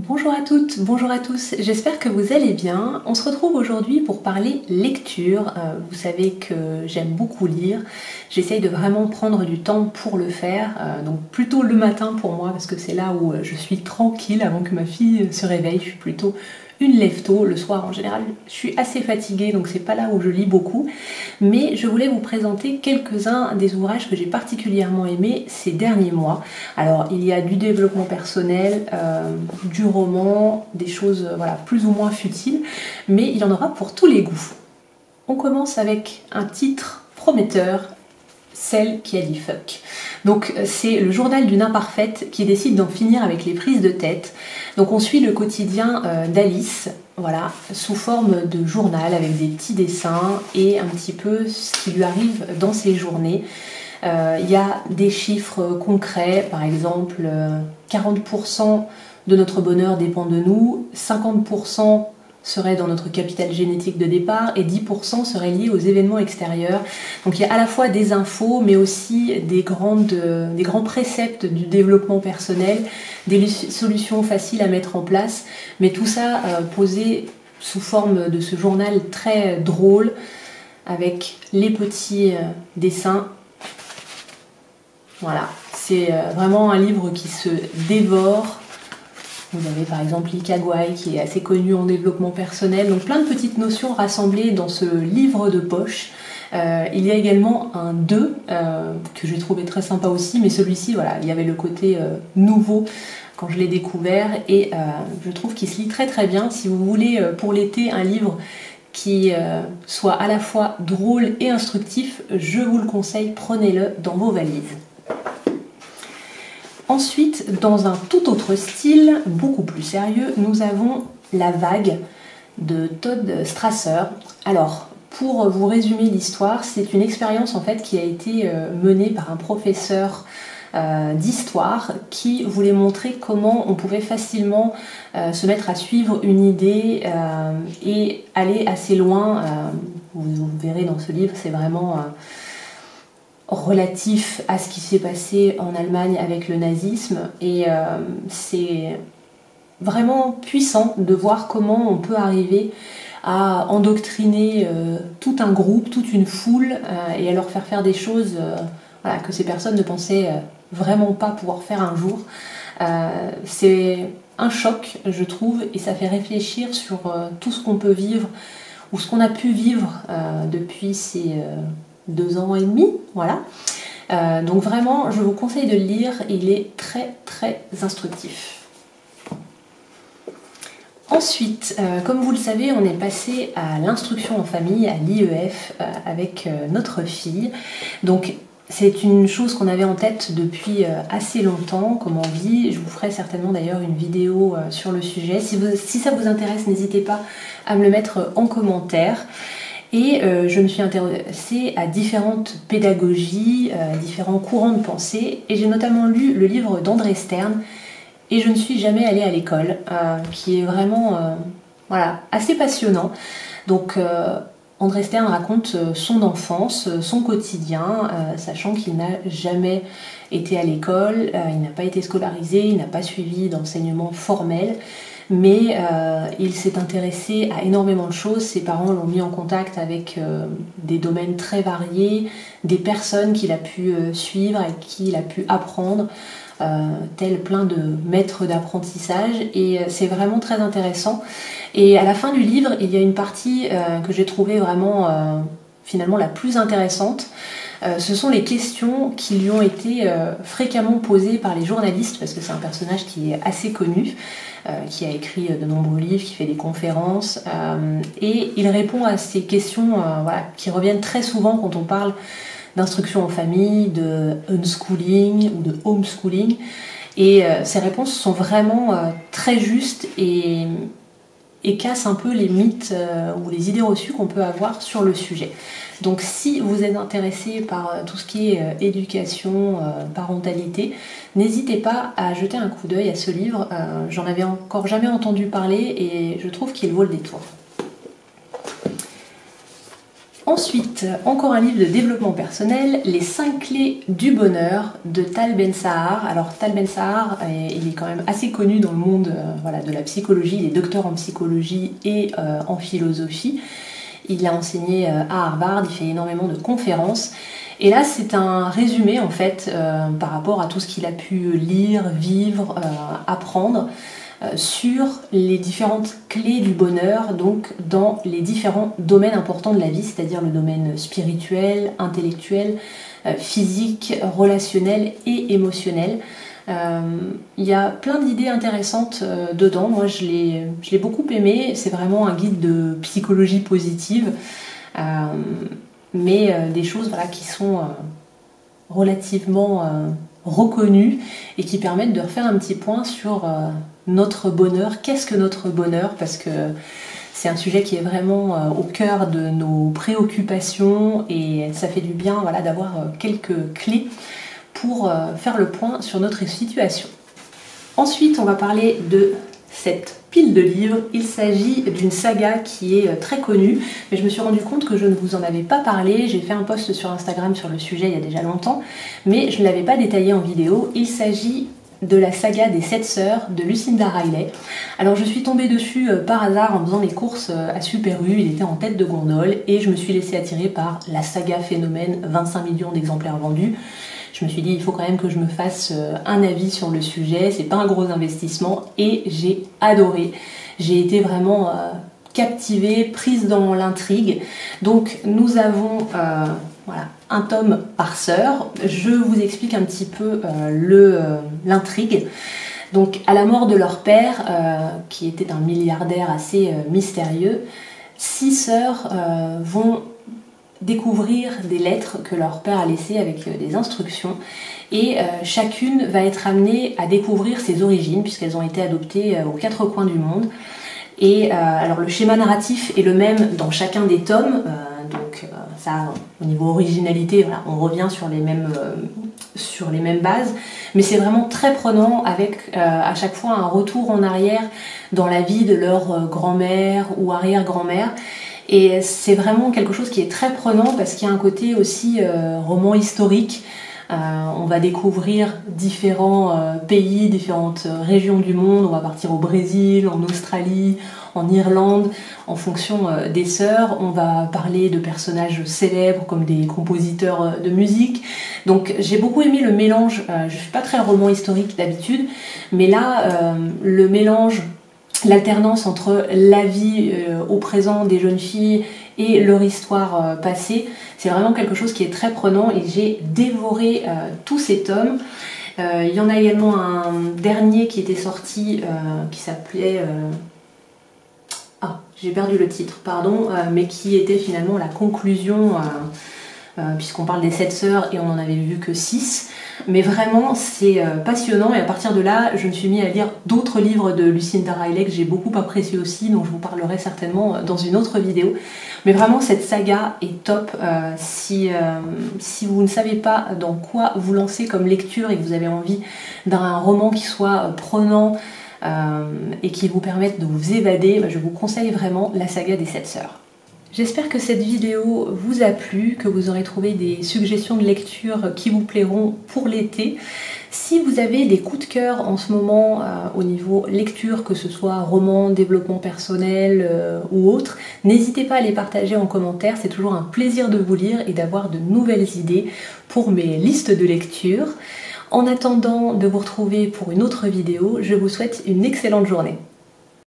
Bonjour à toutes, bonjour à tous, j'espère que vous allez bien. On se retrouve aujourd'hui pour parler lecture. Vous savez que j'aime beaucoup lire, j'essaye de vraiment prendre du temps pour le faire, donc plutôt le matin pour moi parce que c'est là où je suis tranquille avant que ma fille se réveille. Je suis plutôt une lève-tôt. Le soir en général je suis assez fatiguée, donc c'est pas là où je lis beaucoup, mais je voulais vous présenter quelques-uns des ouvrages que j'ai particulièrement aimés ces derniers mois. Alors il y a du développement personnel, du roman, des choses voilà, plus ou moins futiles, mais il y en aura pour tous les goûts. On commence avec un titre prometteur, Celle qui a dit fuck. Donc c'est le journal d'une imparfaite qui décide d'en finir avec les prises de tête. Donc on suit le quotidien d'Alice, voilà, sous forme de journal avec des petits dessins et un petit peu ce qui lui arrive dans ses journées. Il y a des chiffres concrets, par exemple 40% de notre bonheur dépend de nous, 50% serait dans notre capital génétique de départ et 10% serait lié aux événements extérieurs. Donc il y a à la fois des infos mais aussi des grands préceptes du développement personnel, des solutions faciles à mettre en place, mais tout ça posé sous forme de ce journal très drôle avec les petits dessins. Voilà, c'est vraiment un livre qui se dévore. Vous avez par exemple l'Ikigai qui est assez connu en développement personnel, donc plein de petites notions rassemblées dans ce livre de poche. Il y a également un 2 que j'ai trouvé très sympa aussi, mais celui-ci, voilà, il y avait le côté nouveau quand je l'ai découvert et je trouve qu'il se lit très très bien. Si vous voulez pour l'été un livre qui soit à la fois drôle et instructif, je vous le conseille, prenez-le dans vos valises. Ensuite, dans un tout autre style, beaucoup plus sérieux, nous avons La Vague de Todd Strasser. Alors, pour vous résumer l'histoire, c'est une expérience en fait qui a été menée par un professeur d'histoire qui voulait montrer comment on pouvait facilement se mettre à suivre une idée et aller assez loin. Vous verrez dans ce livre, c'est vraiment relatif à ce qui s'est passé en Allemagne avec le nazisme et c'est vraiment puissant de voir comment on peut arriver à endoctriner tout un groupe, toute une foule et à leur faire des choses voilà, que ces personnes ne pensaient vraiment pas pouvoir faire un jour. C'est un choc, je trouve, et ça fait réfléchir sur tout ce qu'on peut vivre ou ce qu'on a pu vivre depuis ces 2 ans et demi, voilà. Donc vraiment, je vous conseille de le lire, il est très très instructif. Ensuite, comme vous le savez, on est passé à l'instruction en famille, à l'IEF, avec notre fille. Donc c'est une chose qu'on avait en tête depuis assez longtemps, comme on vit. Je vous ferai certainement d'ailleurs une vidéo sur le sujet. Si ça vous intéresse, n'hésitez pas à me le mettre en commentaire. Et je me suis intéressée à différentes pédagogies, différents courants de pensée, et j'ai notamment lu le livre d'André Stern, et je ne suis jamais allée à l'école, qui est vraiment voilà, assez passionnant. Donc André Stern raconte son enfance, son quotidien, sachant qu'il n'a jamais été à l'école, il n'a pas été scolarisé, il n'a pas suivi d'enseignement formel, mais il s'est intéressé à énormément de choses. Ses parents l'ont mis en contact avec des domaines très variés, des personnes qu'il a pu suivre, avec qui il a pu apprendre, tel plein de maîtres d'apprentissage, et c'est vraiment très intéressant. Et à la fin du livre, il y a une partie que j'ai trouvée vraiment finalement la plus intéressante. Ce sont les questions qui lui ont été fréquemment posées par les journalistes, parce que c'est un personnage qui est assez connu, qui a écrit de nombreux livres, qui fait des conférences, et il répond à ces questions voilà, qui reviennent très souvent quand on parle d'instruction en famille, de unschooling ou de homeschooling, et ces réponses sont vraiment très justes et cassent un peu les mythes ou les idées reçues qu'on peut avoir sur le sujet. Donc si vous êtes intéressé par tout ce qui est éducation, parentalité, n'hésitez pas à jeter un coup d'œil à ce livre. J'en avais encore jamais entendu parler et je trouve qu'il vaut le détour. Ensuite, encore un livre de développement personnel, Les 5 clés du bonheur de Tal Ben-Shahar. Alors Tal Ben-Shahar, il est quand même assez connu dans le monde voilà, de la psychologie, il est docteur en psychologie et en philosophie. Il a enseigné à Harvard, il fait énormément de conférences. Et là, c'est un résumé en fait par rapport à tout ce qu'il a pu lire, vivre, apprendre. Sur les différentes clés du bonheur, donc dans les différents domaines importants de la vie, c'est-à-dire le domaine spirituel, intellectuel, physique, relationnel et émotionnel. Il y a plein d'idées intéressantes dedans, moi je l'ai beaucoup aimé, c'est vraiment un guide de psychologie positive, mais des choses voilà, qui sont relativement reconnues et qui permettent de refaire un petit point sur notre bonheur. Qu'est-ce que notre bonheur? Parce que c'est un sujet qui est vraiment au cœur de nos préoccupations et ça fait du bien voilà, d'avoir quelques clés pour faire le point sur notre situation. Ensuite, on va parler de cette pile de livres. Il s'agit d'une saga qui est très connue, mais je me suis rendu compte que je ne vous en avais pas parlé. J'ai fait un post sur Instagram sur le sujet il y a déjà longtemps, mais je ne l'avais pas détaillé en vidéo. Il s'agit de la saga des 7 sœurs de Lucinda Riley. Alors je suis tombée dessus par hasard en faisant mes courses à Super U, il était en tête de gondole et je me suis laissée attirer par la saga phénomène, 25 millions d'exemplaires vendus. Je me suis dit il faut quand même que je me fasse un avis sur le sujet, c'est pas un gros investissement et j'ai adoré. J'ai été vraiment captivée, prise dans l'intrigue. Donc nous avons voilà, un tome par sœur. Je vous explique un petit peu l'intrigue. Donc à la mort de leur père, qui était un milliardaire assez mystérieux, 6 sœurs vont découvrir des lettres que leur père a laissées avec des instructions et chacune va être amenée à découvrir ses origines puisqu'elles ont été adoptées aux 4 coins du monde. Et alors le schéma narratif est le même dans chacun des tomes, donc ça au niveau originalité voilà, on revient sur les mêmes bases, mais c'est vraiment très prenant avec à chaque fois un retour en arrière dans la vie de leur grand-mère ou arrière-grand-mère. Et c'est vraiment quelque chose qui est très prenant parce qu'il y a un côté aussi roman historique. On va découvrir différents pays, différentes régions du monde. On va partir au Brésil, en Australie, en Irlande, en fonction des sœurs. On va parler de personnages célèbres comme des compositeurs de musique. Donc j'ai beaucoup aimé le mélange. Je ne suis pas très roman historique d'habitude, mais là, le mélange, l'alternance entre la vie au présent des jeunes filles et leur histoire passée, c'est vraiment quelque chose qui est très prenant et j'ai dévoré tous ces tomes. Il y en a également un dernier qui était sorti qui s'appelait... j'ai perdu le titre, pardon, mais qui était finalement la conclusion, puisqu'on parle des 7 sœurs et on n'en avait vu que 6. Mais vraiment, c'est passionnant et à partir de là, je me suis mis à lire d'autres livres de Lucinda Riley que j'ai beaucoup apprécié aussi, dont je vous parlerai certainement dans une autre vidéo. Mais vraiment, cette saga est top. Si vous ne savez pas dans quoi vous lancer comme lecture et que vous avez envie d'un roman qui soit prenant et qui vous permette de vous évader, je vous conseille vraiment la saga des 7 sœurs. J'espère que cette vidéo vous a plu, que vous aurez trouvé des suggestions de lecture qui vous plairont pour l'été. Si vous avez des coups de cœur en ce moment au niveau lecture, que ce soit roman, développement personnel ou autre, n'hésitez pas à les partager en commentaire, c'est toujours un plaisir de vous lire et d'avoir de nouvelles idées pour mes listes de lecture. En attendant de vous retrouver pour une autre vidéo, je vous souhaite une excellente journée.